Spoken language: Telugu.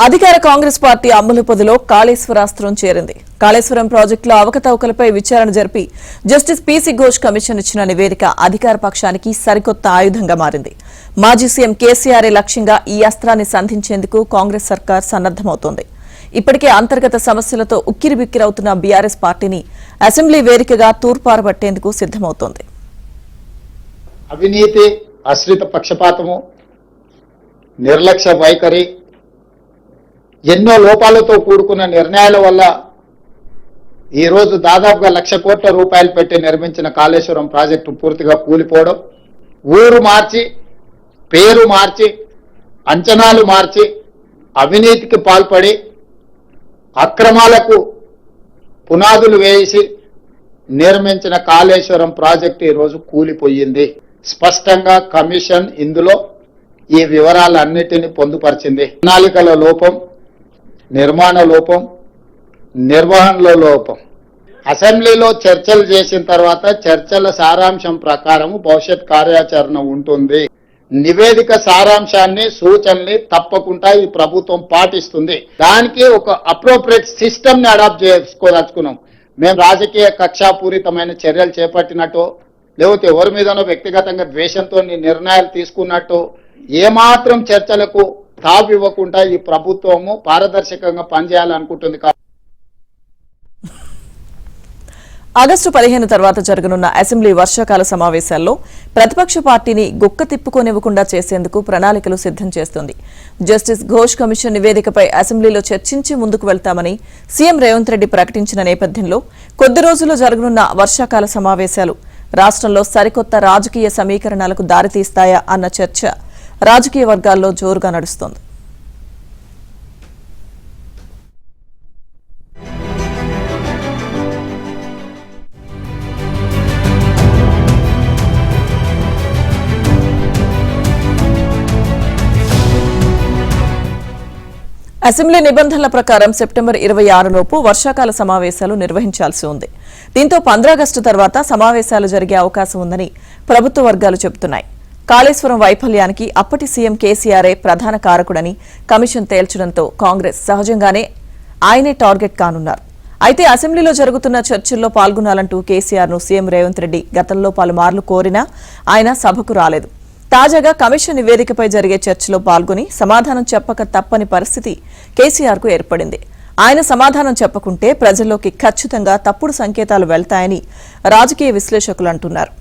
అధికార కాంగ్రెస్ పార్టీ అమ్ములపొదిలో కాళేశ్వరాస్త్రం చేరింది. కాళేశ్వరం ప్రాజెక్టులో అవకతవకలపై విచారణ జరిపి జస్టిస్ పీసీ ఘోష్ కమిషన్ ఇచ్చిన నివేదిక అధికార పక్షానికి సరికొత్త ఆయుధంగా మారింది. మాజీ సీఎం కేసీఆర్ లక్ష్యంగా ఈ అస్త్రాన్ని సంధించేందుకు కాంగ్రెస్ సర్కార్ సన్నద్దమవుతోంది. ఇప్పటికే అంతర్గత సమస్యలతో ఉక్కిరిబిక్కిరవుతున్న బీఆర్ఎస్ పార్టీని అసెంబ్లీ వేదికగా తూర్పారబట్టేందుకు సిద్దమవుతోంది. అవినీతి, ఆశ్రిత పక్షపాతము, నిర్లక్ష్య వైఖరి, ఎన్నో లోపాలతో కూడుకున్న నిర్ణయాల వల్ల ఈరోజు దాదాపుగా 1,00,000 కోట్ల రూపాయలు పెట్టి నిర్మించిన కాళేశ్వరం ప్రాజెక్టు పూర్తిగా కూలిపోవడం, ఊరు మార్చి, పేరు మార్చి, అంచనాలు మార్చి, అవినీతికి పాల్పడి అక్రమాలకు పునాదులు వేసి నిర్మించిన కాళేశ్వరం ప్రాజెక్టు ఈరోజు కూలిపోయింది. స్పష్టంగా కమిషన్ ఇందులో ఈ వివరాలన్నిటినీ పొందుపరిచింది. ప్రణాళికల లోపం, నిర్మాణ లోపం, నిర్వహణలో లోపం. అసెంబ్లీలో చర్చలు చేసిన తర్వాత చర్చల సారాంశం ప్రకారం భవిష్యత్ కార్యాచరణ ఉంటుంది. నివేదిక సారాంశాన్ని, సూచనల్ని తప్పకుండా ఈ ప్రభుత్వం పాటిస్తుంది. దానికి ఒక అప్రోప్రియేట్ సిస్టమ్ ని అడాప్ట్ చేసుకోదలుచుకున్నాం. మేము రాజకీయ కక్షాపూరితమైన చర్యలు చేపట్టినట్టు, లేకపోతే ఎవరి మీదనో వ్యక్తిగతంగా ద్వేషంతో నిర్ణయాలు తీసుకున్నట్టు ఏమాత్రం చర్చలకు తావివ్వకుండా ఈ ప్రభుత్వము పారదర్శకంగా పనిచేయాలనుకుంటుంది. ఆగస్టు 15 తర్వాత జరగనున్న అసెంబ్లీ వర్షాకాల సమావేశాల్లో ప్రతిపక్ష పార్టీని గుక్క తిప్పుకోనివ్వకుండా చేసేందుకు ప్రణాళికలు సిద్దం చేస్తోంది. జస్టిస్ ఘోష్ కమిషన్ నివేదికపై అసెంబ్లీలో చర్చించి ముందుకు వెళ్తామని సీఎం రేవంత్ రెడ్డి ప్రకటించిన నేపథ్యంలో కొద్ది రోజుల్లో జరగనున్న వర్షాకాల సమావేశాలు రాష్ట్రంలో సరికొత్త రాజకీయ సమీకరణాలకు దారితీస్తాయా అన్న చర్చ రాజకీయ వర్గాల్లో జోరుగా నడుస్తోంది. అసెంబ్లీ నిబంధనల ప్రకారం సెప్టెంబర్ 26 లోపు వర్షాకాల సమావేశాలు నిర్వహించాల్సి ఉంది. దీంతో 15 ఆగస్టు తర్వాత సమావేశాలు జరిగే అవకాశం ఉందని ప్రభుత్వ వర్గాలు చెబుతున్నాయి. కాళేశ్వరం వైఫల్యానికి అప్పటి సీఎం కేసీఆరే ప్రధాన కారకుడని కమిషన్ తేల్చడంతో కాంగ్రెస్ సహజంగానే ఆయనే టార్గెట్ కానున్నారు. అయితే అసెంబ్లీలో జరుగుతున్న చర్చల్లో పాల్గొనాలంటూ కేసీఆర్ను సీఎం రేవంత్ రెడ్డి గతంలో పలుమార్లు కోరినా ఆయన సభకు రాలేదు. తాజాగా కమిషన్ నివేదికపై జరిగే చర్చలో పాల్గొని సమాధానం చెప్పక తప్పని పరిస్థితి కేసీఆర్కు ఏర్పడింది. ఆయన సమాధానం చెప్పకుంటే ప్రజల్లోకి ఖచ్చితంగా తప్పుడు సంకేతాలు వెళ్తాయని రాజకీయ విశ్లేషకులు అంటున్నారు.